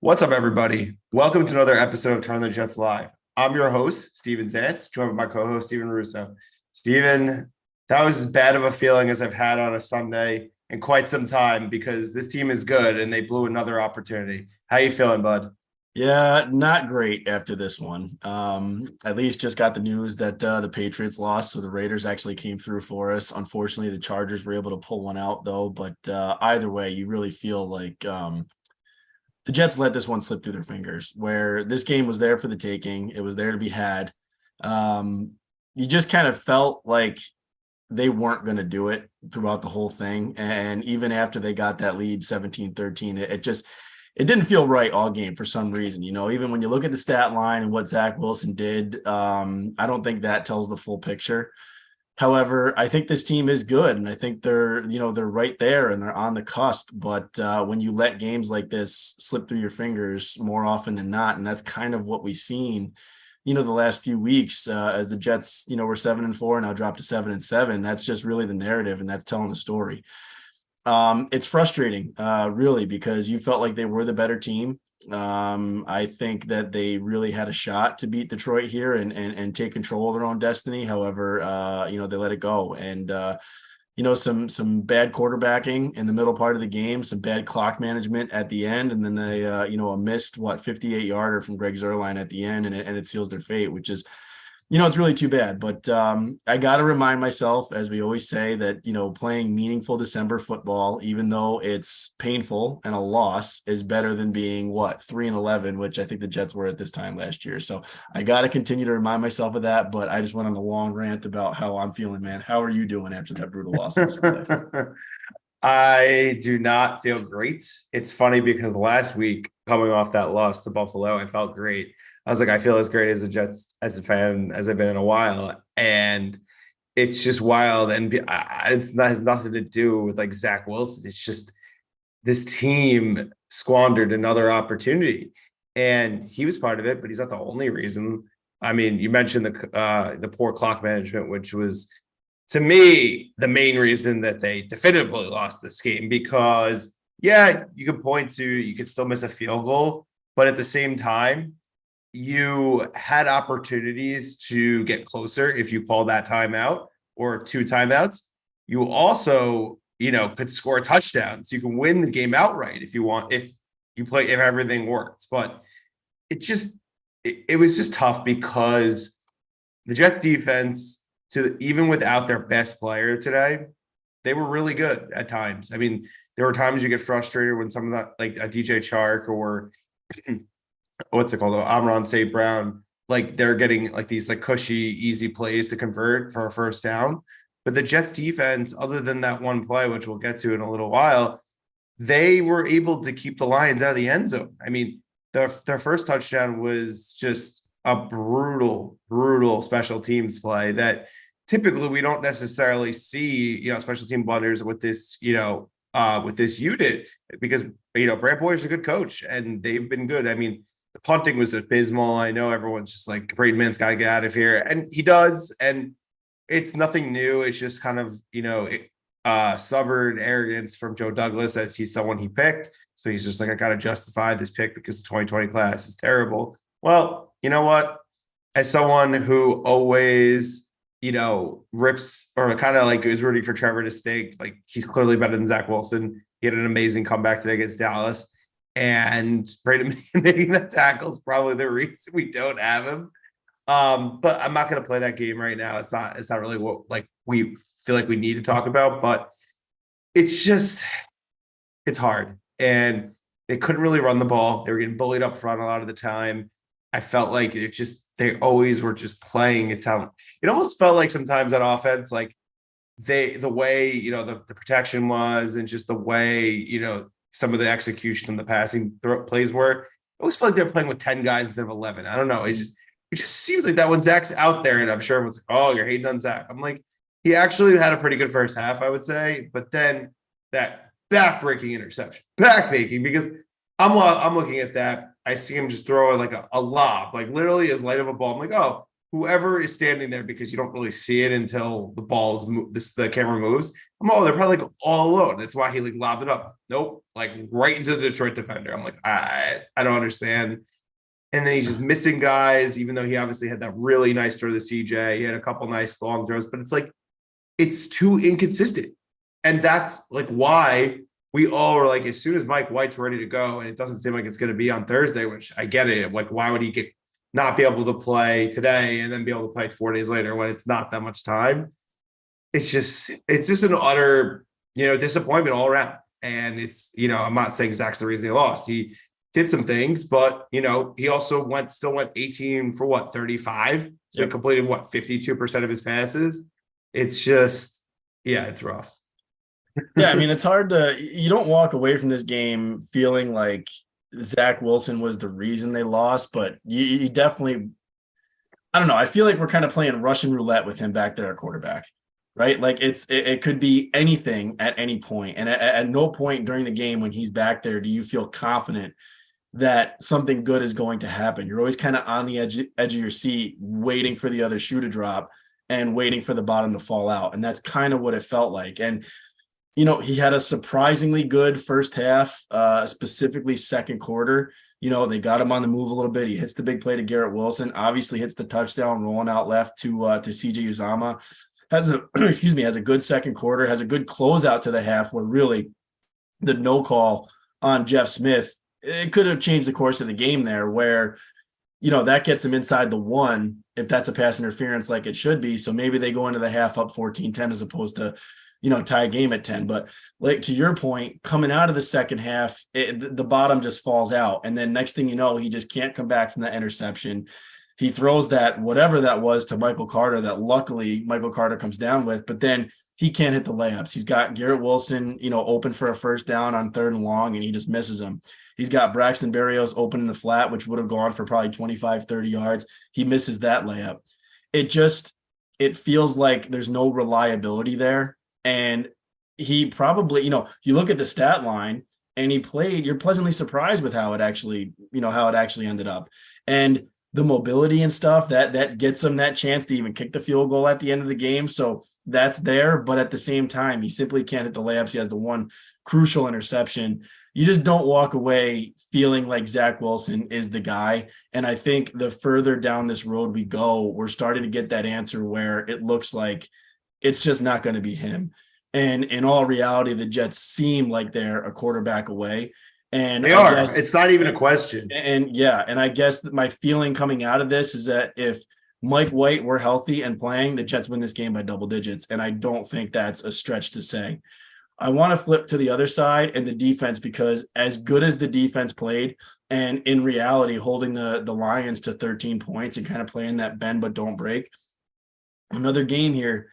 What's up, everybody? Welcome to another episode of Turn the Jets Live. I'm your host, Steven Zantz, joined by my co-host, Steven Russo. Steven, that was as bad of a feeling as I've had on a Sunday in quite some time because this team is good and they blew another opportunity. How you feeling, bud? Yeah, not great after this one. At least just got the news that the Patriots lost, so the Raiders actually came through for us. Unfortunately, the Chargers were able to pull one out, though. But either way, you really feel like the Jets let this one slip through their fingers, where this game was there for the taking. It was there to be had. You just kind of felt like they weren't going to do it throughout the whole thing. And even after they got that lead 17-13, it didn't feel right all game for some reason. Even when you look at the stat line and what Zach Wilson did, I don't think that tells the full picture. However, I think this team is good, and I think they're right there and they're on the cusp. But when you let games like this slip through your fingers more often than not, and that's kind of what we've seen, the last few weeks as the Jets, were 7-4 and now dropped to 7-7. That's just really the narrative, and that's telling the story. It's frustrating, really, because you felt like they were the better team. I think that they really had a shot to beat Detroit here and take control of their own destiny. However, they let it go. And, some bad quarterbacking in the middle part of the game, some bad clock management at the end. And then a missed 58-yarder from Greg Zuerlein at the end, and it seals their fate, which is, it's really too bad. But I got to remind myself, as we always say, that, playing meaningful December football, even though it's painful and a loss, is better than being 3-11, which I think the Jets were at this time last year. So I got to continue to remind myself of that. But I just went on a long rant about how I'm feeling, man. How are you doing after that brutal loss? I do not feel great. It's funny because last week, coming off that loss to Buffalo, I felt great. I was like, I feel as great as a Jets as a fan as I've been in a while, and it's just wild. And has nothing to do with like Zach Wilson. It's just this team squandered another opportunity, and he was part of it, but he's not the only reason. I mean, you mentioned the poor clock management, which was, to me, the main reason that they definitively lost this game. Because you could still miss a field goal, but at the same time, you had opportunities to get closer if you call that timeout or two timeouts. You also, could score a touchdown. So you can win the game outright if you want, if everything works. But it was just tough because the Jets defense, even without their best player today, they were really good at times. I mean, there were times you get frustrated when some of that, like a DJ Chark or what's it called, Amon St. Brown, like they're getting like these like cushy, easy plays to convert for a first down. But the Jets defense, other than that one play, which we'll get to in a little while, they were able to keep the Lions out of the end zone. I mean, their first touchdown was just a brutal special teams play that typically we don't necessarily see, special team blunders with this, with this unit, because, Brad Boyer's a good coach and they've been good. I mean, the punting was abysmal. I know everyone's just like, Braden Mann's got to get out of here. And he does. And it's nothing new. It's just kind of, stubborn arrogance from Joe Douglas, as he's someone he picked. So he's just like, I got to justify this pick because the 2020 class is terrible. Well, you know what? As someone who always, rips or kind of like is rooting for Trevor to stake, like he's clearly better than Zach Wilson. He had an amazing comeback today against Dallas. And Braden making that tackle is probably the reason we don't have him. But I'm not going to play that game right now. It's not really what like we feel like we need to talk about, but it's hard. And they couldn't really run the ball. They were getting bullied up front a lot of the time. I felt like they always were just playing. It almost felt like sometimes on offense, like the way, the protection was, and just the way, some of the execution and the passing plays were. I always felt like they're playing with 10 guys instead of 11. I don't know. It just seems like that when Zach's out there, and I'm sure everyone's like, oh, you're hating on Zach. I'm like, he actually had a pretty good first half, I would say. But then that back-breaking interception, because I'm looking at that. I see him just throw like a lob, like literally as light of a ball. I'm like, oh, whoever is standing there, because you don't really see it until the camera moves. They're probably like all alone. That's why he like lobbed it up. Nope, like right into the Detroit defender. I'm like, I don't understand. And then he's just missing guys, even though he obviously had that really nice throw to CJ. He had a couple nice long throws, but it's like, it's too inconsistent. And that's like why we all were like, as soon as Mike White's ready to go, and it doesn't seem like it's going to be on Thursday, which I get it. Like, why would he not be able to play today and then be able to play 4 days later when it's not that much time? It's just an utter, disappointment all around. And it's, I'm not saying Zach's the reason they lost. He did some things, but he also still went 18 for 35. So He completed 52% of his passes. It's just, it's rough. Yeah, I mean, it's hard you don't walk away from this game feeling like Zach Wilson was the reason they lost, but you definitely, I don't know. I feel like we're kind of playing Russian roulette with him back there at quarterback, right? Like it could be anything at any point. And at no point during the game when he's back there do you feel confident that something good is going to happen. You're always kind of on the edge of your seat, waiting for the other shoe to drop and waiting for the bottom to fall out. And that's kind of what it felt like. And, he had a surprisingly good first half, specifically second quarter. They got him on the move a little bit. He hits the big play to Garrett Wilson, obviously hits the touchdown, rolling out left to CJ Uzomah. Has a good second quarter, has a good closeout to the half where really the no call on Jeff Smith, it could have changed the course of the game there where, that gets him inside the 1 if that's a pass interference like it should be. So maybe they go into the half up 14-10 as opposed to, tie game at 10. But like to your point, coming out of the second half, the bottom just falls out. And then next thing you know, he just can't come back from that interception. He throws that, whatever that was, to Michael Carter that luckily Michael Carter comes down with, but then he can't hit the layups. He's got Garrett Wilson, open for a first down on 3rd and long, and he just misses him. He's got Braxton Berrios open in the flat, which would have gone for probably 25, 30 yards. He misses that layup. It feels like there's no reliability there. And he probably, you look at the stat line and you're pleasantly surprised with how it actually ended up. And the mobility and stuff that gets him that chance to even kick the field goal at the end of the game. So that's there. But at the same time, he simply can't hit the layups. He has the one crucial interception. You just don't walk away feeling like Zach Wilson is the guy. And I think the further down this road we go, we're starting to get that answer where it looks like it's just not going to be him. And in all reality, the Jets seem like they're a quarterback away. And they are. It's not even a question. And I guess that my feeling coming out of this is that if Mike White were healthy and playing, the Jets win this game by double digits. And I don't think that's a stretch to say. I want to flip to the other side and the defense, because as good as the defense played, and in reality, holding the Lions to 13 points and kind of playing that bend but don't break, another game here,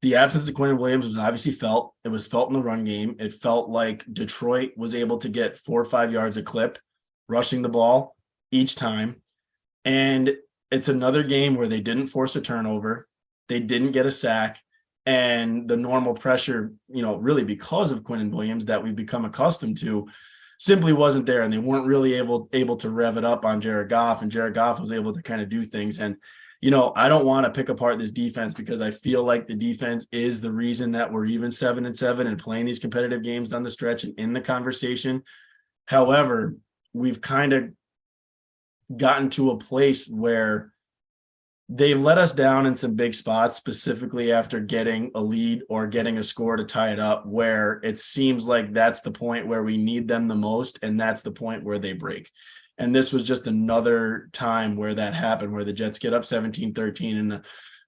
the absence of Quentin Williams was obviously felt. It was felt in the run game. It felt like Detroit was able to get 4 or 5 yards a clip, rushing the ball each time. And it's another game where they didn't force a turnover. They didn't get a sack. And the normal pressure, really because of Quentin Williams that we've become accustomed to, simply wasn't there. And they weren't really able to rev it up on Jared Goff. And Jared Goff was able to kind of do things. And, I don't want to pick apart this defense, because I feel like the defense is the reason that we're even 7-7 and playing these competitive games down the stretch and in the conversation. However, we've kind of gotten to a place where they've let us down in some big spots, specifically after getting a lead or getting a score to tie it up, where it seems like that's the point where we need them the most. And that's the point where they break. And this was just another time where that happened, where the Jets get up 17-13 and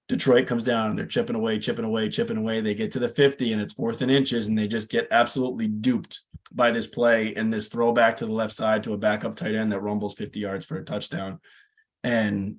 Detroit comes down and they're chipping away. They get to the 50 and it's 4th and inches, and they just get absolutely duped by this play and this throwback to the left side to a backup tight end that rumbles 50 yards for a touchdown. And,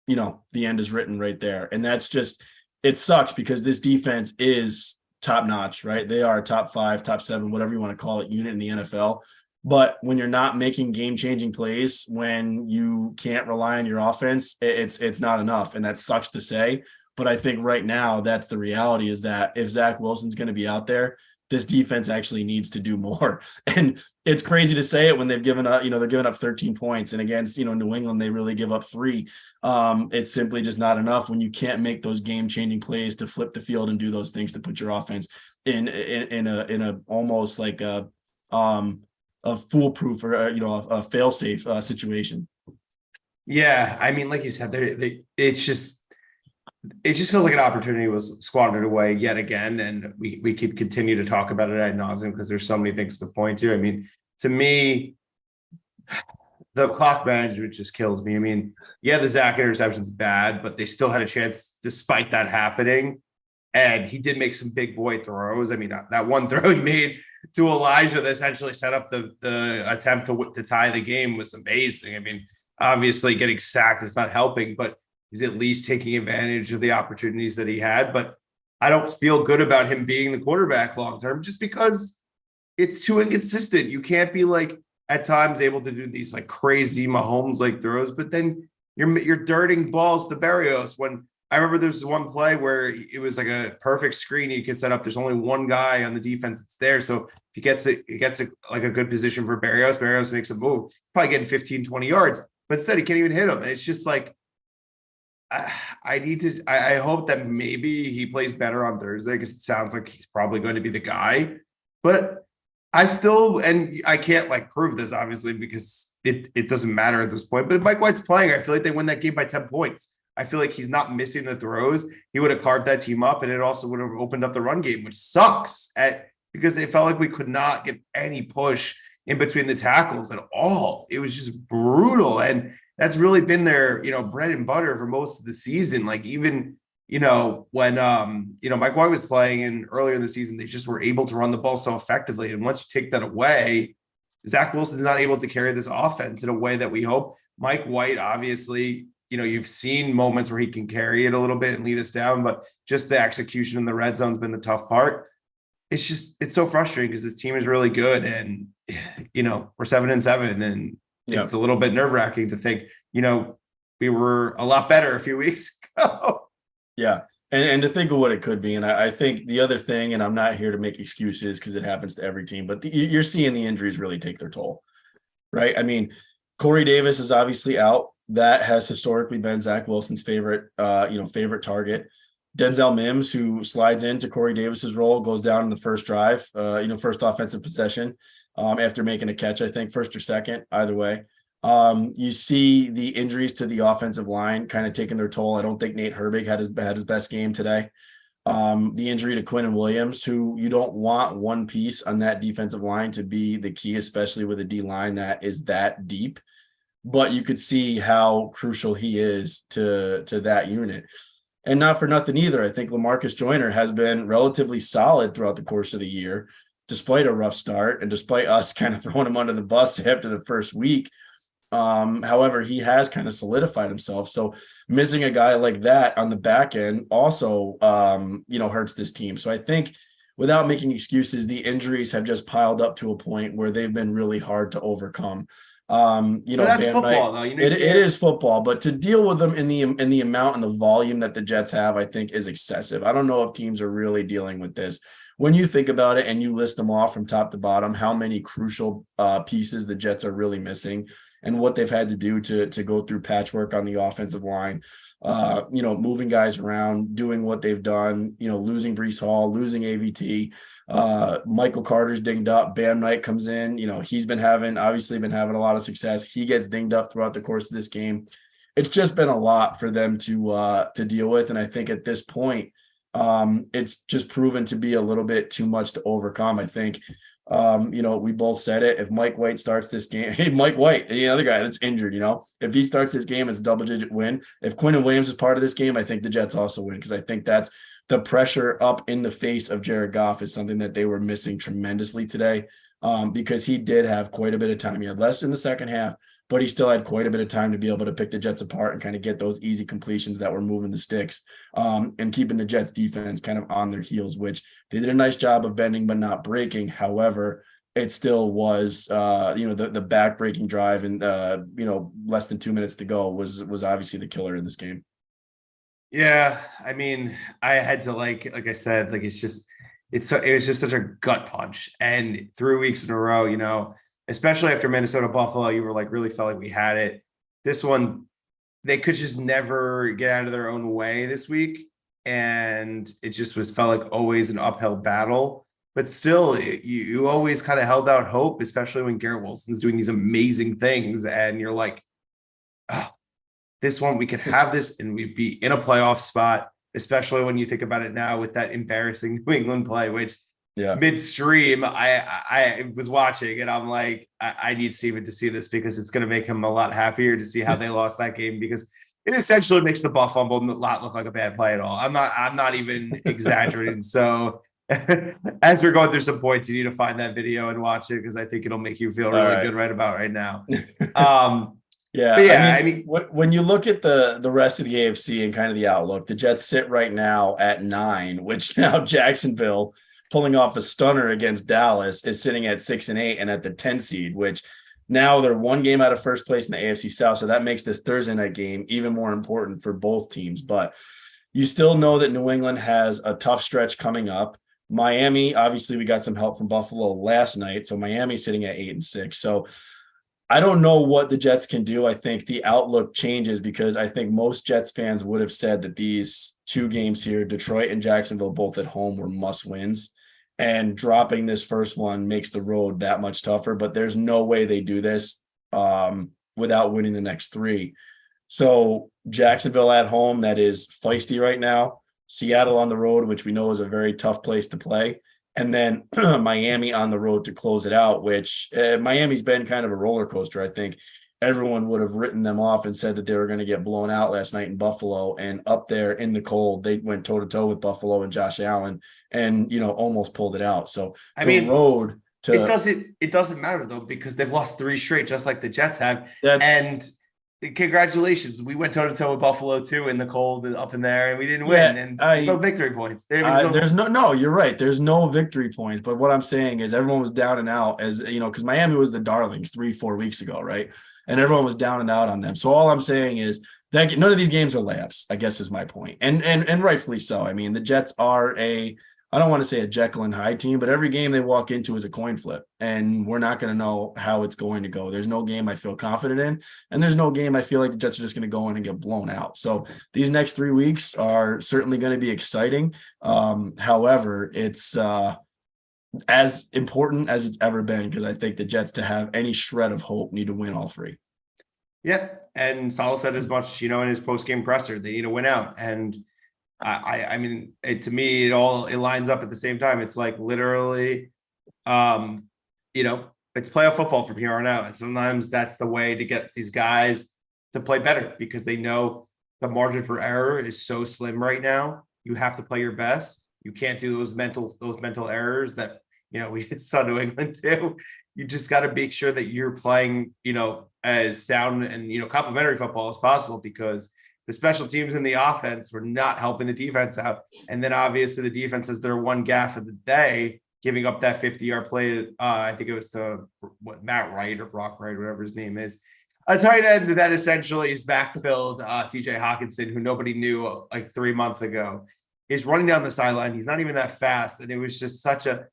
the end is written right there. And that's just, it sucks, because this defense is top notch, right? They are a top 5, top 7, whatever you want to call it, unit in the NFL. But when you're not making game-changing plays, when you can't rely on your offense, it's not enough. And that sucks to say. But I think right now that's the reality, is that if Zach Wilson's going to be out there, this defense actually needs to do more. And it's crazy to say it when they've given up, they're giving up 13 points, and against, New England, they really give up 3. It's simply just not enough when you can't make those game-changing plays to flip the field and do those things to put your offense in a almost like a foolproof or a fail-safe situation. Yeah, I mean, like you said, it just feels like an opportunity was squandered away yet again, and we could continue to talk about it ad nauseum because there's so many things to point to. I mean, to me, the clock management just kills me. I mean, yeah, the Zach interception's bad, but they still had a chance despite that happening, and he did make some big boy throws. I mean, that one throw he made to Elijah that essentially set up the attempt to tie the game was amazing. I mean, obviously getting sacked is not helping, but he's at least taking advantage of the opportunities that he had. But I don't feel good about him being the quarterback long term just because it's too inconsistent. You can't be like at times able to do these like crazy Mahomes like throws, but then you're dirting balls to Berrios. When I remember there was one play where it was like a perfect screen you can set up. There's only one guy on the defense that's there. So if he gets like a good position for Berrios makes a move, probably getting 15, 20 yards. But instead, he can't even hit him. And it's just like, I hope that maybe he plays better on Thursday because it sounds like he's probably going to be the guy. But I can't like prove this, obviously, because it doesn't matter at this point. But if Mike White's playing, I feel like they win that game by 10 points. I feel like he's not missing the throws. He would have carved that team up, and it also would have opened up the run game, which sucks because it felt like we could not get any push in between the tackles at all. It was just brutal. And that's really been their, bread and butter for most of the season. Like even, when, Mike White was playing in earlier in the season, they just were able to run the ball so effectively. And once you take that away, Zach Wilson's not able to carry this offense in a way that we hope. Mike White, obviously, you've seen moments where he can carry it a little bit and lead us down, but just the execution in the red zone's been the tough part. It's so frustrating because this team is really good, and we're 7-7, and it's a little bit nerve-wracking to think we were a lot better a few weeks ago. Yeah, and to think of what it could be. And I think the other thing, and I'm not here to make excuses because it happens to every team, but you're seeing the injuries really take their toll, right? I mean, Corey Davis is obviously out. That has historically been Zach Wilson's favorite target. Denzel Mims, who slides into Corey Davis's role, goes down in the first drive, first offensive possession, after making a catch, I think first or second, either way. You see the injuries to the offensive line kind of taking their toll. I don't think Nate Herbig had his best game today. The injury to Quinnen Williams, who you don't want one piece on that defensive line to be the key, especially with a D line that is that deep. But you could see how crucial he is to that unit. And not for nothing either, I think LaMarcus Joyner has been relatively solid throughout the course of the year, despite a rough start and despite us kind of throwing him under the bus after the first week. However, he has kind of solidified himself. So missing a guy like that on the back end also, hurts this team. So I think without making excuses, the injuries have just piled up to a point where they've been really hard to overcome. That's football, though. It is football, but to deal with them in the amount and the volume that the Jets have, I think is excessive. I don't know if teams are really dealing with this. When you think about it and you list them off from top to bottom, how many crucial pieces the Jets are really missing and what they've had to do to go through patchwork on the offensive line, moving guys around, doing what they've done, losing Breece Hall, losing AVT, Michael Carter's dinged up. Bam Knight comes in, he's been having a lot of success. He gets dinged up throughout the course of this game. It's just been a lot for them to deal with. And I think at this point, it's just proven to be a little bit too much to overcome. I think, we both said it. If Mike White starts this game, hey, Mike White, the other guy that's injured, if he starts this game, it's a double-digit win. If Quinnen Williams is part of this game, I think the Jets also win, because I think that's the pressure up in the face of Jared Goff is something that they were missing tremendously today, because he did have quite a bit of time. He had less in the second half, but he still had quite a bit of time to be able to pick the Jets apart and kind of get those easy completions that were moving the sticks, and keeping the Jets defense kind of on their heels, which they did a nice job of bending but not breaking. However, it still was, the back-breaking drive and, less than 2 minutes to go was obviously the killer in this game. Yeah, I mean, I had to like I said, it's just it was just such a gut punch. And 3 weeks in a row, especially after Minnesota Buffalo, you were like really felt like we had it. This one, they could just never get out of their own way this week. And it just felt like always an uphill battle. But still, you always kind of held out hope, especially when Garrett Wilson's doing these amazing things. And you're like, oh, this one, we could have this and we'd be in a playoff spot, especially when you think about it now with that embarrassing New England play, which midstream, I was watching and I'm like, I need Steven to see this because it's going to make him a lot happier to see how they lost that game, because it essentially makes the Buff fumble not look like a bad play at all. I'm not even exaggerating. So as we're going through some points, you need to find that video and watch it because I think it'll make you feel really good right about right now. I mean, when you look at the rest of the AFC and kind of the outlook, the Jets sit right now at 9, which now Jacksonville, pulling off a stunner against Dallas, is sitting at 6 and 8 and at the 10 seed, which now they're one game out of first place in the AFC South. So that makes this Thursday night game even more important for both teams. But you still know that New England has a tough stretch coming up. Miami, obviously, we got some help from Buffalo last night. So Miami's sitting at 8 and 6. So I don't know what the Jets can do. I think the outlook changes because I think most Jets fans would have said that these 2 games here, Detroit and Jacksonville, both at home, were must wins. And dropping this first one makes the road that much tougher. But there's no way they do this without winning the next 3. So Jacksonville at home, that is feisty right now. Seattle on the road, which we know is a very tough place to play. And then Miami on the road to close it out, which Miami's been kind of a roller coaster. I think everyone would have written them off and said that they were going to get blown out last night in Buffalo. And up there in the cold, they went toe-to-toe with Buffalo and Josh Allen and, almost pulled it out. So road to it doesn't matter though, because they've lost 3 straight, just like the Jets have. And congratulations. We went toe-to-toe with Buffalo too in the cold up in there, and we didn't win. And there's no victory points. You're right. There's no victory points. But what I'm saying is everyone was down and out as, because Miami was the darlings 3-4 weeks ago, right? And everyone was down and out on them. So all I'm saying is that none of these games are layups, I guess is my point. And rightfully so. I mean, the Jets are I don't want to say a Jekyll and Hyde team, but every game they walk into is a coin flip, and we're not going to know how it's going to go. There's no game I feel confident in, and there's no game I feel like the Jets are just going to go in and get blown out. So these next 3 weeks are certainly going to be exciting. However, it's as important as it's ever been because I think the Jets, to have any shred of hope, need to win all 3. Yeah, and Saleh said as much, in his post-game presser. They need to win out, and I mean, to me, it lines up at the same time. It's like literally, it's playoff football from here on out. And sometimes that's the way to get these guys to play better because they know the margin for error is so slim right now. You have to play your best. You can't do those mental errors that, we saw New England do. You just got to make sure that you're playing, as sound and, complimentary football as possible, because the special teams and the offense were not helping the defense out. And then obviously the defense has their one gaffe of the day, giving up that 50-yard play. I think it was to Matt Wright or Brock Wright, whatever his name is. A tight end that essentially is backfilled TJ Hawkinson, who nobody knew like 3 months ago, is running down the sideline. He's not even that fast. And it was just such a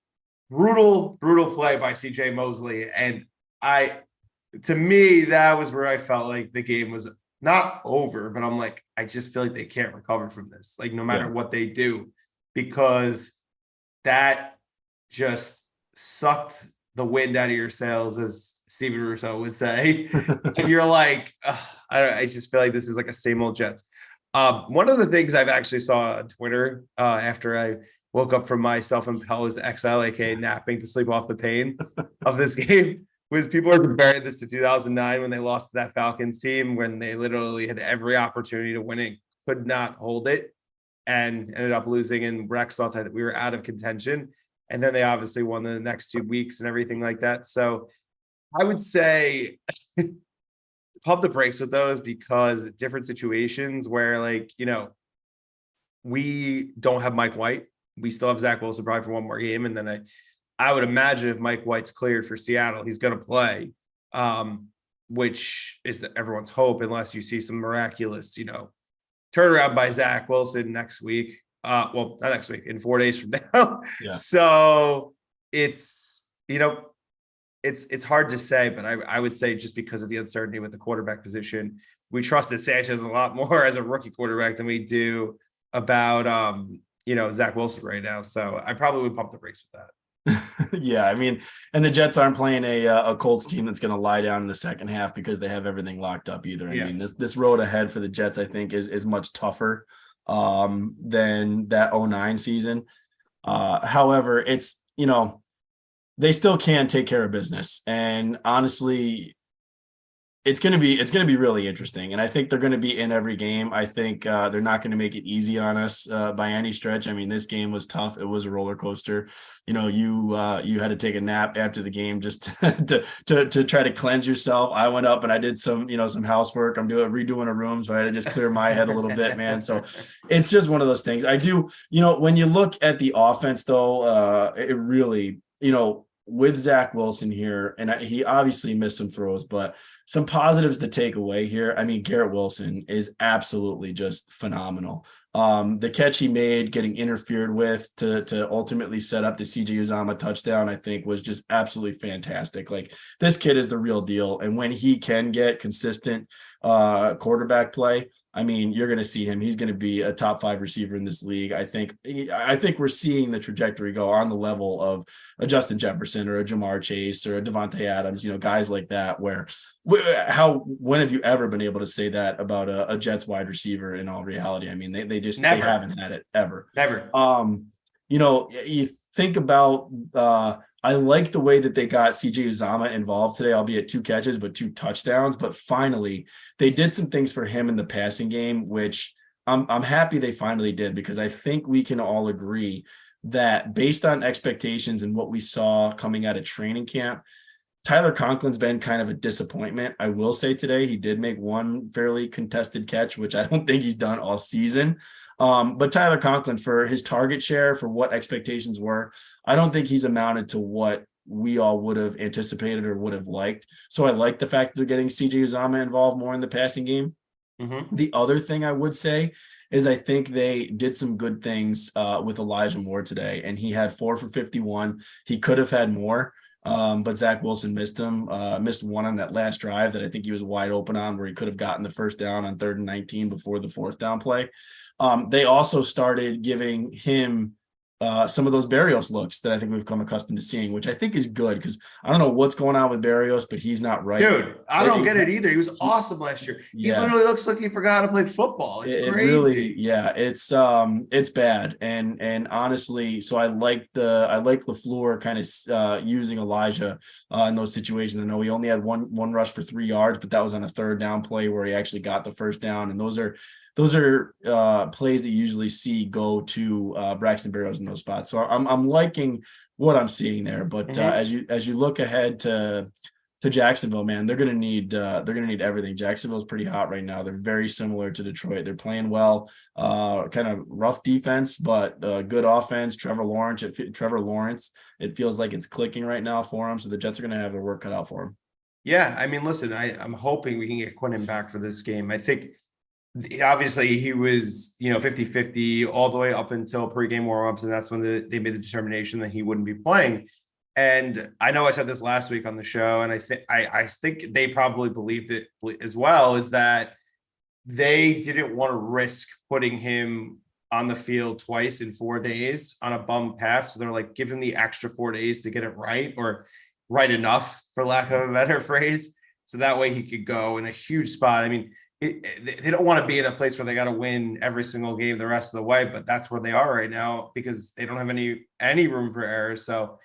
brutal play by CJ Mosley. And to me, that was where I felt like the game was not over, but I'm like, I just feel like they can't recover from this, like no matter what they do, because that just sucked the wind out of your sails, as Steven Russo would say. And you're like, I just feel like this is like a same old Jets. One of the things I've actually saw on Twitter after I woke up from my self-imposed exile, aka napping to sleep off the pain of this game, was people are comparing this to 2009 when they lost to that Falcons team, when they literally had every opportunity to win it, could not hold it, and ended up losing. And Rex thought that we were out of contention. And then they obviously won the next 2 weeks and everything like that. So I would say pump the brakes with those, because different situations where, like, we don't have Mike White. We still have Zach Wilson probably for one more game. And then I would imagine if Mike White's cleared for Seattle, he's going to play, which is everyone's hope, unless you see some miraculous, turnaround by Zach Wilson next week. Well, not next week, in 4 days from now. Yeah. So it's, it's hard to say, but I would say just because of the uncertainty with the quarterback position, we trusted Sanchez a lot more as a rookie quarterback than we do about Zach Wilson right now. So I probably would pump the brakes with that. Yeah, I mean, and the Jets aren't playing a Colts team that's going to lie down in the second half because they have everything locked up either. I mean, this road ahead for the Jets, I think, is much tougher than that 09 season. However, it's, they still can take care of business. And honestly, it's going to be really interesting. And I think they're going to be in every game. I think they're not going to make it easy on us by any stretch. I mean, this game was tough. It was a roller coaster. You had to take a nap after the game just to try to cleanse yourself. I went up and I did some housework. I'm redoing a room. So I had to just clear my head a little bit, man. So it's just one of those things. I do, when you look at the offense though, it really, with Zach Wilson here, and he obviously missed some throws, but some positives to take away here. I mean, Garrett Wilson is absolutely just phenomenal. The catch he made, getting interfered with to ultimately set up the CJ Uzomah touchdown, I think was just absolutely fantastic. Like, this kid is the real deal. And when he can get consistent quarterback play, I mean, you're going to see him. He's going to be a top 5 receiver in this league. I think we're seeing the trajectory go on the level of a Justin Jefferson or a Jamar Chase or a Devontae Adams, guys like that, when have you ever been able to say that about a Jets wide receiver in all reality? I mean, they just Never. They haven't had it ever. Never. You think about I like the way that they got CJ Uzomah involved today, albeit 2 catches, but 2 touchdowns. But finally, they did some things for him in the passing game, which I'm happy they finally did, because I think we can all agree that based on expectations and what we saw coming out of training camp, Tyler Conklin's been kind of a disappointment. I will say today he did make one fairly contested catch, which I don't think he's done all season. But Tyler Conklin, for his target share, for what expectations were, I don't think he's amounted to what we all would have anticipated or would have liked. So I like the fact that they're getting CJ Uzomah involved more in the passing game. Mm-hmm. The other thing I would say is I think they did some good things with Elijah Moore today, and he had 4 for 51. He could have had more. But Zach Wilson missed one on that last drive that I think he was wide open on, where he could have gotten the first down on 3rd and 19 before the 4th down play. They also started giving him some of those Berrios looks that I think we've come accustomed to seeing, which I think is good, because I don't know what's going on with Berrios, but he's not right. Dude, I don't get it either. He was awesome last year. He literally looks like he forgot how to play football. It's crazy. Really, it's bad. And honestly, so I like LaFleur kind of using Elijah in those situations. I know he only had one rush for 3 yards, but that was on a 3rd down play where he actually got the first down. And those are plays that you usually see go to Braxton Berrios in those spots. So I'm liking what I'm seeing there. But mm-hmm. As you look ahead to Jacksonville, man, they're gonna need everything. Jacksonville's pretty hot right now. They're very similar to Detroit. They're playing well, kind of rough defense, but good offense. Trevor Lawrence, it feels like it's clicking right now for them. So the Jets are gonna have their work cut out for them. Yeah, I mean, listen, I'm hoping we can get Quinnen back for this game. I think obviously he was 50-50 all the way up until pregame warmups, and that's when they made the determination that he wouldn't be playing. And I know I said this last week on the show, and I think they probably believed it as well, is that they didn't want to risk putting him on the field twice in 4 days on a bum calf. So they're like, give him the extra 4 days to get it right, or right enough, for lack of a better phrase, so that way he could go in a huge spot. I mean, they don't want to be in a place where they got to win every single game the rest of the way, but that's where they are right now, because they don't have any room for error. So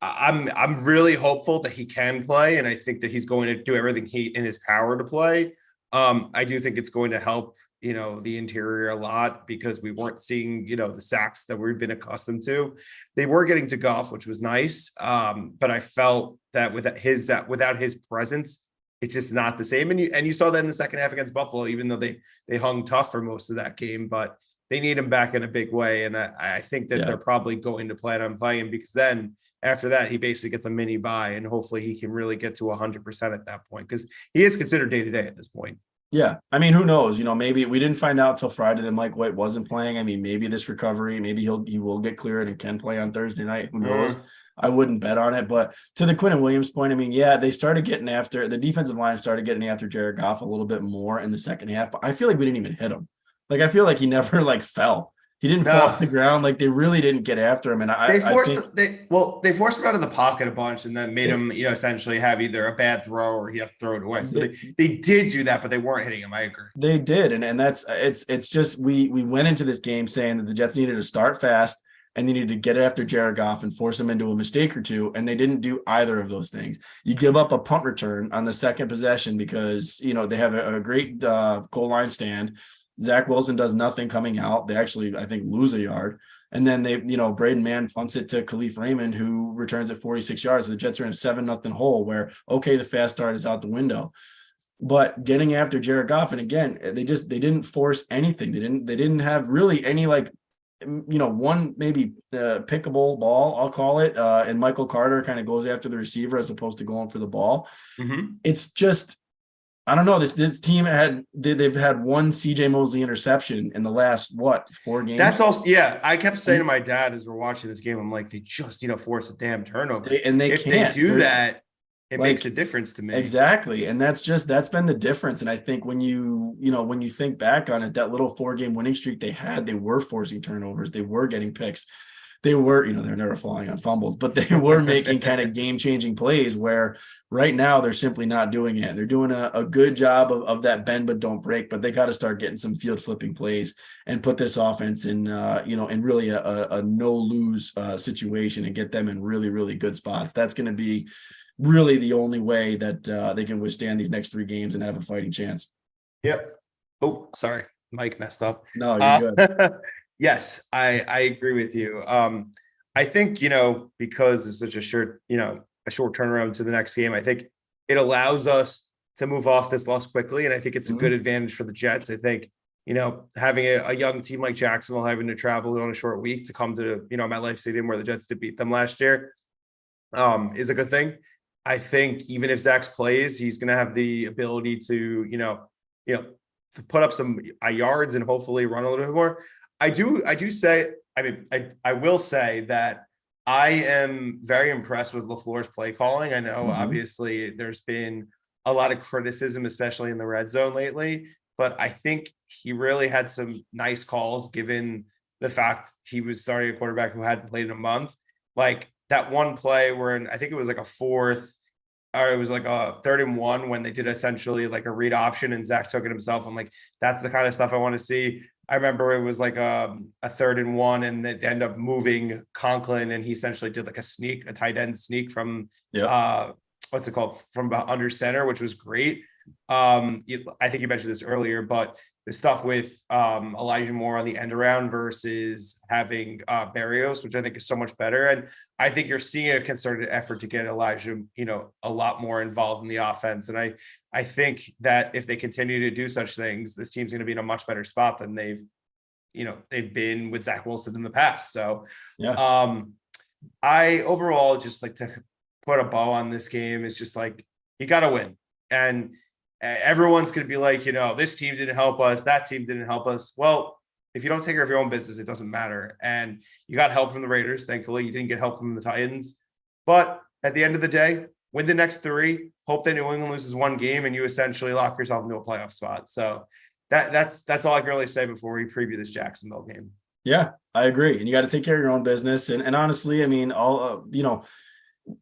I'm really hopeful that he can play, and I think that he's going to do everything in his power to play. I do think it's going to help the interior a lot, because we weren't seeing the sacks that we've been accustomed to. They were getting to Goff, which was nice, but I felt that without his presence, it's just not the same. And you saw that in the second half against Buffalo, even though they hung tough for most of that game, but they need him back in a big way. And I think that they're probably going to plan on playing, because then after that, he basically gets a mini bye, and hopefully he can really get to 100% at that point, because he is considered day-to-day at this point. Yeah. I mean, who knows? Maybe we didn't find out until Friday that Mike White wasn't playing. I mean, maybe this recovery, maybe he will get cleared and can play on Thursday night. Who knows? Mm. I wouldn't bet on it. But to the Quinn and Williams point, I mean, yeah, they started getting after the defensive line started getting after Jared Goff a little bit more in the second half, but I feel like we didn't even hit him. Like I feel like he never like fell. He didn't fall No. off the ground. Like they really didn't get after him. And I think They forced him out of the pocket a bunch and then made him, essentially have either a bad throw or he had to throw it away. So they did do that, but they weren't hitting him. I agree. they did. And that's it's just we went into this game saying that the Jets needed to start fast and they needed to get after Jared Goff and force him into a mistake or two. And they didn't do either of those things. You give up a punt return on the second possession because, they have a great goal line stand. Zach Wilson does nothing coming out. They actually, I think, lose a yard. And then Braden Mann punts it to Khalif Raymond, who returns at 46 yards. The Jets are in a 7-0 hole where, okay, the fast start is out the window. But getting after Jared Goff, and again, they didn't force anything. They didn't have really any one maybe pickable ball, I'll call it. And Michael Carter kind of goes after the receiver as opposed to going for the ball. Mm-hmm. It's just, I don't know. This team they've had one CJ Mosley interception in the last 4 games. That's also, yeah. I kept saying to my dad as we're watching this game, I'm like, they just force a damn turnover. If they do that, it makes a difference to me. Exactly, and that's been the difference. And I think when you think back on it, that little 4-game winning streak they had, they were forcing turnovers, they were getting picks. They were, they're never falling on fumbles, but they were making kind of game-changing plays where right now they're simply not doing it. They're doing a good job of that bend but don't break, but they got to start getting some field flipping plays and put this offense in, in really a no-lose situation and get them in really, really good spots. That's going to be really the only way that they can withstand these next 3 games and have a fighting chance. Yep. Oh, sorry. Mike messed up. No, you're good. Yes, I agree with you. I think, because it's such a short turnaround to the next game, I think it allows us to move off this loss quickly. And I think it's a good advantage for the Jets. I think, having a young team like Jacksonville having to travel on a short week to come to, MetLife Stadium where the Jets did beat them last year is a good thing. I think even if Zach plays, he's going to have the ability to, to put up some yards and hopefully run a little bit more. I will say that I am very impressed with LaFleur's play calling. I know obviously there's been a lot of criticism, especially in the red zone lately, but I think he really had some nice calls given the fact he was starting a quarterback who hadn't played in a month. Like that one play where I think it was like a fourth, or it was like a 3rd and 1 when they did essentially like a read option and Zach took it himself. I'm like, that's the kind of stuff I want to see. I remember it was like a 3rd and 1 and they end up moving Conklin and he essentially did like a tight end sneak from what's it called, from under center, which was great. I think you mentioned this earlier, but the stuff with Elijah Moore on the end around versus having Berrios, which I think is so much better. And I think you're seeing a concerted effort to get Elijah, a lot more involved in the offense. And I think that if they continue to do such things, this team's going to be in a much better spot than they've been with Zach Wilson in the past. So I overall just like to put a bow on this game. It's just like, you got to win. And everyone's going to be like, this team didn't help us. That team didn't help us. Well, if you don't take care of your own business, it doesn't matter. And you got help from the Raiders. Thankfully, you didn't get help from the Titans. But at the end of the day, win the next 3, hope that New England loses 1 game and you essentially lock yourself into a playoff spot. So that's all I can really say before we preview this Jacksonville game. Yeah, I agree. And you got to take care of your own business. And honestly, I mean,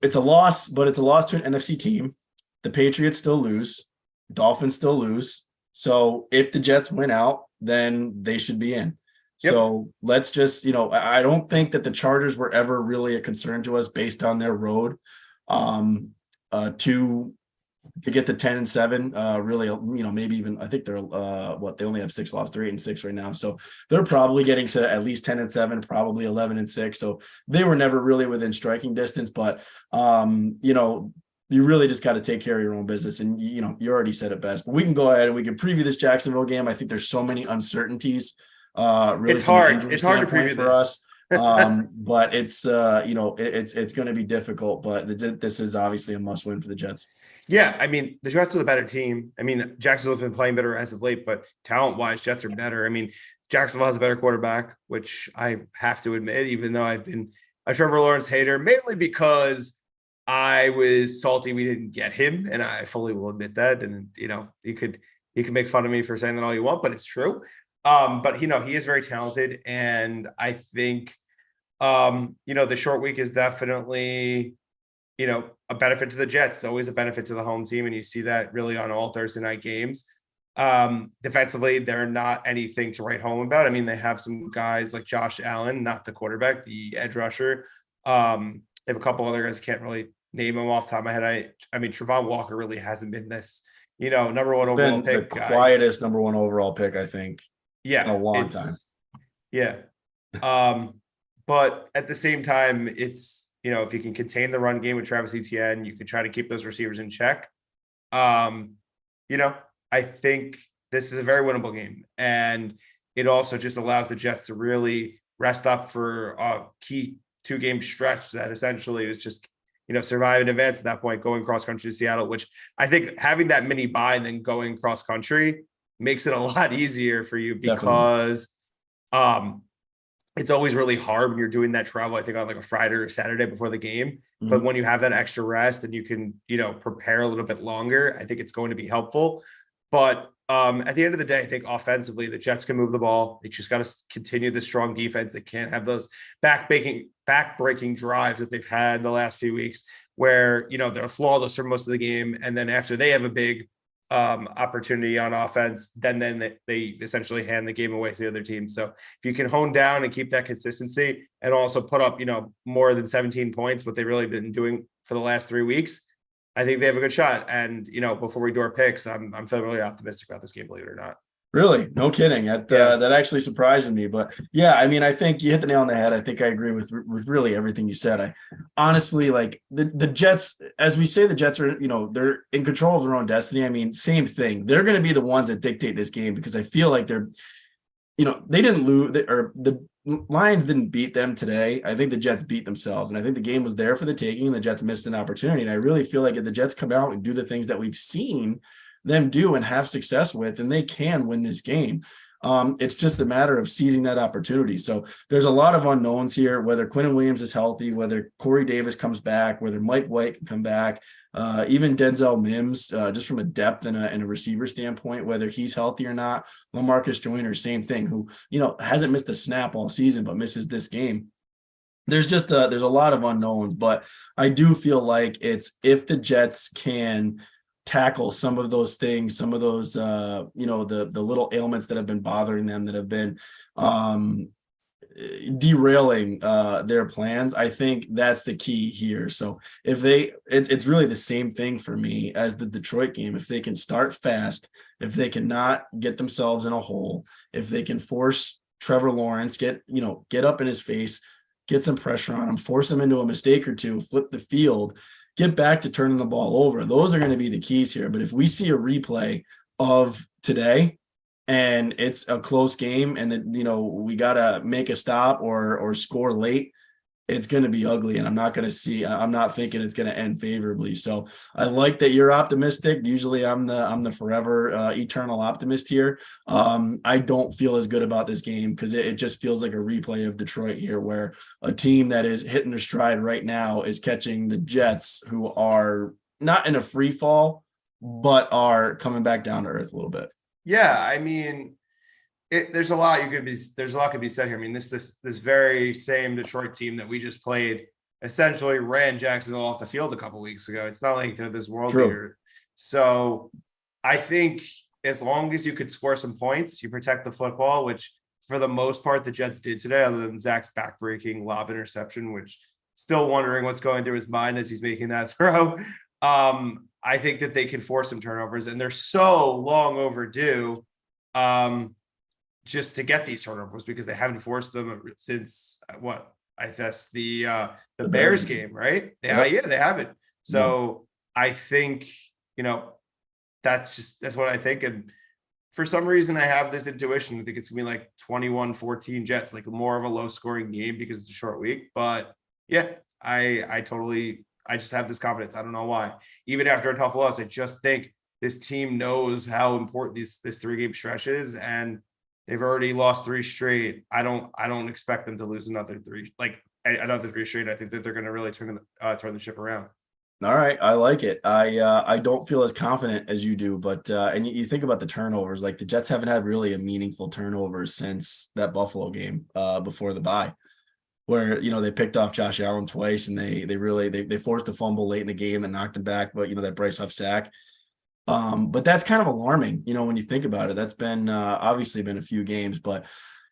it's a loss, but it's a loss to an NFC team. The Patriots still lose. Dolphins still lose. So if the Jets win out, then they should be in. Yep. So let's just, I don't think that the Chargers were ever really a concern to us based on their road to get to 10-7. Really, maybe even I think they're they only have 6 losses. They're 8-6 right now. So they're probably getting to at least 10-7, probably 11-6. So they were never really within striking distance, but you really just got to take care of your own business. And, you already said it best, but we can go ahead and we can preview this Jacksonville game. I think there's so many uncertainties. Really it's hard to preview for us. But it's, it's going to be difficult, but this is obviously a must win for the Jets. Yeah, I mean, the Jets are the better team. I mean, Jacksonville's been playing better as of late, but talent-wise, Jets are better. I mean, Jacksonville has a better quarterback, which I have to admit, even though I've been a Trevor Lawrence hater, mainly because I was salty we didn't get him, and I fully will admit that. And you can make fun of me for saying that all you want, but it's true. But he is very talented, and I think the short week is definitely a benefit to the Jets. It's always a benefit to the home team. And you see that really on all Thursday night games. Defensively, they're not anything to write home about. I mean, they have some guys like Josh Allen, not the quarterback, the edge rusher. They have a couple other guys, can't really name them off the top of my head. I mean, Trevon Walker really hasn't been this, number one overall pick. The quietest number one overall pick, I think. Yeah. In a long time. Yeah. But at the same time, it's, if you can contain the run game with Travis Etienne, you could try to keep those receivers in check. I think this is a very winnable game. And it also just allows the Jets to really rest up for a key 2-game stretch that essentially was just, survive and advance at that point, going cross country to Seattle, which I think having that mini bye and then going cross country makes it a lot easier for you because it's always really hard when you're doing that travel, I think on like a Friday or Saturday before the game. Mm-hmm. But when you have that extra rest and you can, prepare a little bit longer, I think it's going to be helpful. But at the end of the day, I think offensively, the Jets can move the ball. They just got to continue the strong defense. They can't have those back-breaking drives that they've had the last few weeks where, they're flawless for most of the game. And then after they have a big opportunity on offense, then they essentially hand the game away to the other team. So if you can hone down and keep that consistency and also put up, more than 17 points, what they've really been doing for the last 3 weeks, I think they have a good shot. And, before we do our picks, I'm feeling really optimistic about this game, believe it or not. Really? No kidding. That actually surprises me. But yeah, I mean, I think you hit the nail on the head. I think I agree with really everything you said. I honestly like the Jets, as we say, the Jets are, they're in control of their own destiny. I mean, same thing. They're going to be the ones that dictate this game because I feel like they're, they didn't lose or the Lions didn't beat them today. I think the Jets beat themselves. And I think the game was there for the taking and the Jets missed an opportunity. And I really feel like if the Jets come out and do the things that we've seen them do and have success with, and they can win this game. It's just a matter of seizing that opportunity. So there's a lot of unknowns here, whether Quinnen Williams is healthy, whether Corey Davis comes back, whether Mike White can come back, even Denzel Mims, just from a depth and a receiver standpoint, whether he's healthy or not. LaMarcus Joyner, same thing, who, hasn't missed a snap all season, but misses this game. There's just there's a lot of unknowns, but I do feel like it's if the Jets can tackle some of those things, some of those, the little ailments that have been bothering them, that have been derailing their plans. I think that's the key here. So if it's really the same thing for me as the Detroit game. If they can start fast, if they cannot get themselves in a hole, if they can force Trevor Lawrence, get up in his face, get some pressure on him, force him into a mistake or two, flip the field, get back to turning the ball over. Those are going to be the keys here. But if we see a replay of today and it's a close game and that, we got to make a stop or score late, it's going to be ugly. And I'm not thinking it's going to end favorably. So I like that you're optimistic. Usually I'm the forever eternal optimist here. I don't feel as good about this game because it just feels like a replay of Detroit here, where a team that is hitting their stride right now is catching the Jets, who are not in a free fall, but are coming back down to earth a little bit. Yeah. I mean, there's a lot could be said here. I mean, this very same Detroit team that we just played essentially ran Jacksonville off the field a couple weeks ago. It's not like they're this world leader. So I think as long as you could score some points, you protect the football, which for the most part the Jets did today, other than Zach's backbreaking lob interception, which still wondering what's going through his mind as he's making that throw. I think that they can force some turnovers, and they're so long overdue. Just to get these turnovers, because they haven't forced them since I guess the Bears game, right? They haven't. So I think, that's what I think. And for some reason I have this intuition. I think it's gonna be like 21-14 Jets, like more of a low scoring game because it's a short week. But yeah, I totally I just have this confidence. I don't know why. Even after a tough loss, I just think this team knows how important this 3-game stretch is, and they've already lost 3 straight. I don't expect them to lose another 3 straight. I think that they're going to really turn the ship around. All right, I like it. I don't feel as confident as you do, but and you think about the turnovers, like the Jets haven't had really a meaningful turnovers since that Buffalo game before the bye, where they picked off Josh Allen twice, and they forced a fumble late in the game and knocked him back, but that Bryce Huff sack. But that's kind of alarming, when you think about it. That's been obviously been a few games, but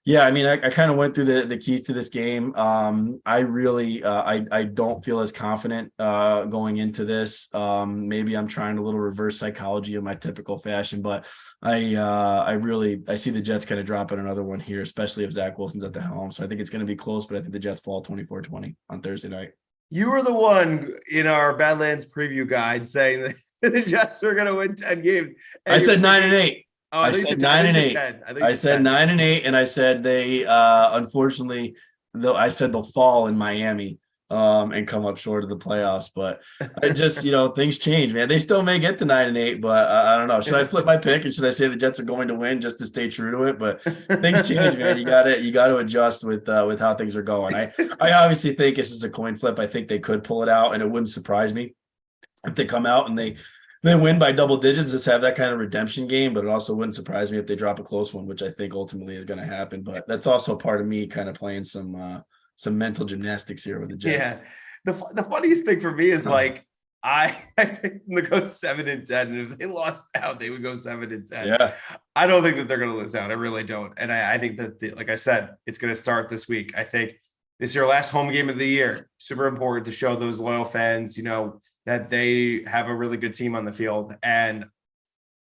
yeah, I mean, I kind of went through the keys to this game. I really I don't feel as confident going into this. Maybe I'm trying a little reverse psychology in my typical fashion, but I see the Jets kind of dropping another one here, especially if Zach Wilson's at the helm. So I think it's going to be close, but I think the Jets fall 24-20 on Thursday night. You were the one in our Badlands preview guide saying that the Jets were going to win 10 games. I said 9-8. Oh, I said 9-8. I said 9-8, and I said they unfortunately, though, I said they'll fall in Miami and come up short of the playoffs. But I just, things change, man. They still may get to 9-8, but I don't know. Should I flip my pick, and should I say the Jets are going to win just to stay true to it? But things change, man. You got to adjust with how things are going. I obviously think this is a coin flip. I think they could pull it out, and it wouldn't surprise me if they come out and they win by double digits, just have that kind of redemption game, but it also wouldn't surprise me if they drop a close one, which I think ultimately is going to happen. But that's also part of me kind of playing some mental gymnastics here with the Jets. Yeah. The funniest thing for me is like, I picked them to go 7-10, and if they lost out, they would go 7-10. Yeah. I don't think that they're going to lose out. I really don't. And I think that, like I said, it's going to start this week. I think this is your last home game of the year. Super important to show those loyal fans, that they have a really good team on the field, and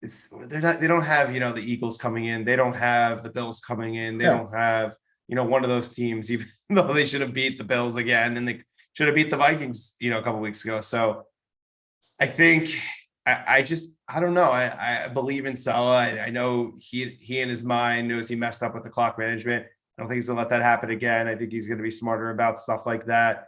they don't have, the Eagles coming in. They don't have the Bills coming in. They don't have, one of those teams, even though they should have beat the Bills again, and they should have beat the Vikings, a couple weeks ago. So I think I don't know. I believe in Saleh. I know he in his mind knows he messed up with the clock management. I don't think he's gonna let that happen again. I think he's going to be smarter about stuff like that.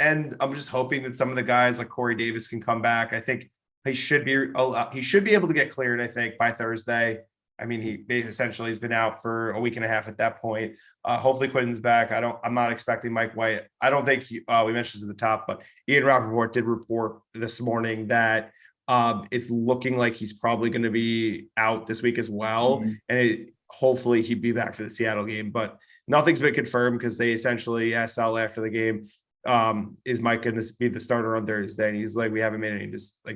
And I'm just hoping that some of the guys like Corey Davis can come back. I think he should be able to get cleared, I think, by Thursday. I mean, he essentially has been out for a week and a half at that point. Hopefully Quinton's back. I'm not expecting Mike White. I don't think we mentioned this at the top, but Ian Rappaport did report this morning that it's looking like he's probably going to be out this week as well. Mm-hmm. And hopefully he'd be back for the Seattle game, but nothing's been confirmed because they essentially asked Saleh after the game, is Mike going to be the starter on Thursday? And he's like, we haven't made any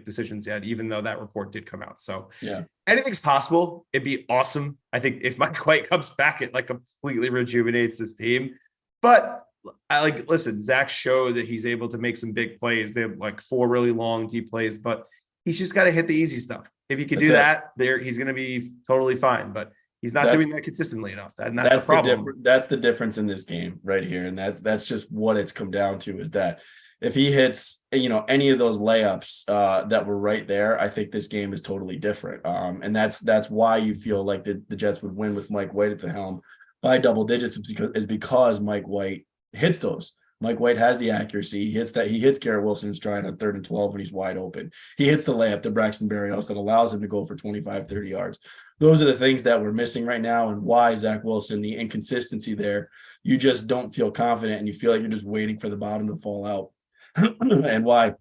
decisions yet, even though that report did come out. So yeah, anything's possible. It'd be awesome. I think if Mike White comes back, it completely rejuvenates this team. But listen, Zach showed that he's able to make some big plays. They have 4 really long, deep plays, but he's just got to hit the easy stuff. If he could do that, he's going to be totally fine. But he's not doing that consistently enough. And that's the problem. That's the difference in this game right here. And that's just what it's come down to, is that if he hits, any of those layups that were right there, I think this game is totally different. And that's why you feel like the Jets would win with Mike White at the helm by double digits, is because Mike White hits those. Mike White has the accuracy. He hits Garrett Wilson stride on 3rd and 12 when he's wide open. He hits the layup to Braxton Berrios that allows him to go for 25, 30 yards. Those are the things that we're missing right now, and why Zach Wilson, the inconsistency there, you just don't feel confident, and you feel like you're just waiting for the bottom to fall out. And why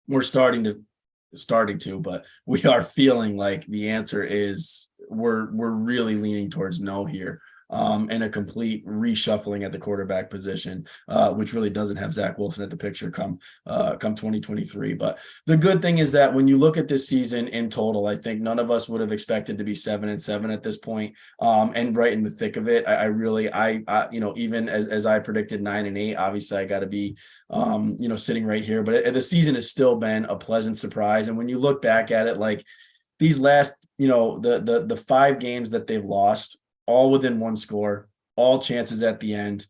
we're starting to, but we are feeling like the answer is we're really leaning towards no here. And a complete reshuffling at the quarterback position, which really doesn't have Zach Wilson at the picture come 2023. But the good thing is that when you look at this season in total, I think none of us would have expected to be 7-7 at this point. And right in the thick of it, I really, even as I predicted 9-8, obviously I got to be, sitting right here. But the season has still been a pleasant surprise. And when you look back at it, like these last, the 5 games that they've lost, all within 1 score, all chances at the end.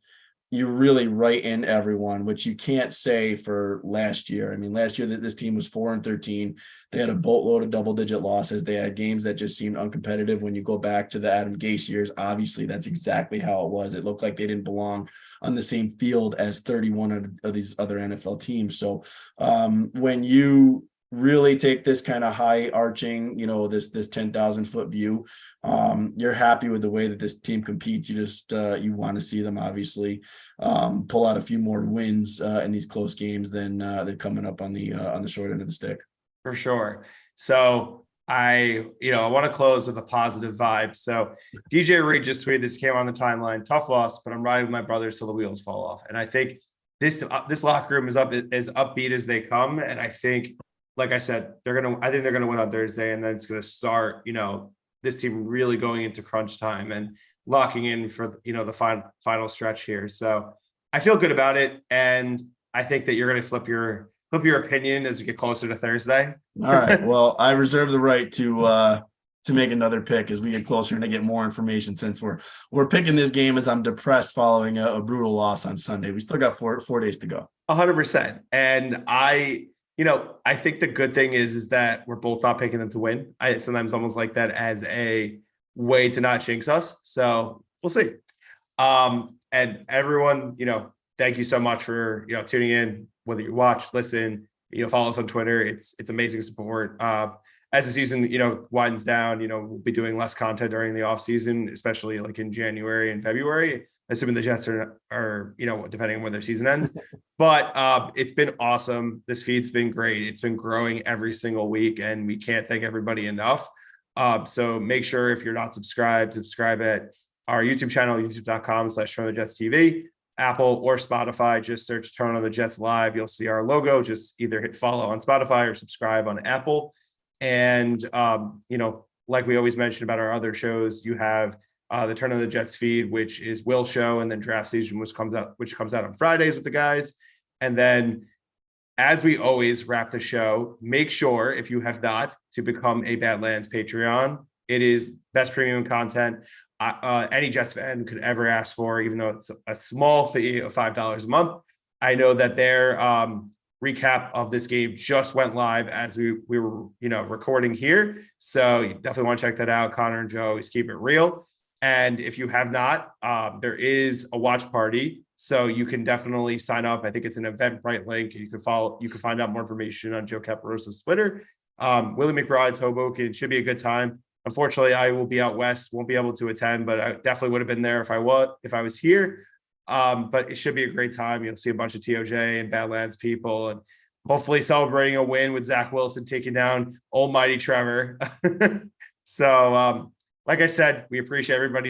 you really write in everyone, which you can't say for last year. I mean, last year that this team was 4-13. They had a boatload of double-digit losses. They had games that just seemed uncompetitive. When you go back to the Adam Gase years, obviously that's exactly how it was. It looked like they didn't belong on the same field as 31 of these other NFL teams. So when you really take this kind of high arching, this 10,000 foot view, you're happy with the way that this team competes. You just you want to see them obviously pull out a few more wins in these close games than coming up on the short end of the stick. For sure. So I want to close with a positive vibe. So DJ Reed just tweeted this, came on the timeline. Tough loss, but I'm riding with my brothers till the wheels fall off. And I think this locker room is as upbeat as they come. And I think, like I said, I think they're gonna win on Thursday, and then it's gonna start, this team really going into crunch time and locking in for the final stretch here. So I feel good about it, and I think that you're gonna flip your opinion as we get closer to Thursday. All right. Well, I reserve the right to make another pick as we get closer and to get more information, since we're picking this game as I'm depressed following a brutal loss on Sunday. We still got four days to go. 100%. And I think the good thing is that we're both not picking them to win. I sometimes almost like that as a way to not jinx us. So we'll see. And everyone, thank you so much for, tuning in, whether you watch, listen, follow us on Twitter. It's amazing support. As the season, winds down, we'll be doing less content during the off season, especially like in January and February, assuming the Jets are depending on when their season ends. But it's been awesome. This feed's been great. It's been growing every single week, and we can't thank everybody enough. So make sure, if you're not subscribed, subscribe at our YouTube channel, youtube.com/Turn on the Jets TV, Apple or Spotify. Just search Turn on the Jets Live. You'll see our logo. Just either hit follow on Spotify or subscribe on Apple. And, like we always mention about our other shows, you have the Turn on the Jets feed, which is Will's show, and then Draft Season, which comes out on Fridays with the guys. And then, as we always wrap the show, make sure, if you have not, to become a Badlands Patreon. It is best premium content any Jets fan could ever ask for, even though it's a small fee of $5 a month. I know that their recap of this game just went live as we were recording here, so you definitely want to check that out. Connor and Joe always keep it real. And if you have not, there is a watch party, so you can definitely sign up. I think it's an Eventbrite link. You can find out more information on Joe Caparosso's Twitter. Willie McBride's Hoboken. It should be a good time. Unfortunately, I will be out west, won't be able to attend, but I definitely would have been there if I was here. But it should be a great time. You'll see a bunch of TOJ and Badlands people, and hopefully celebrating a win with Zach Wilson taking down almighty Trevor. So, like I said, we appreciate everybody's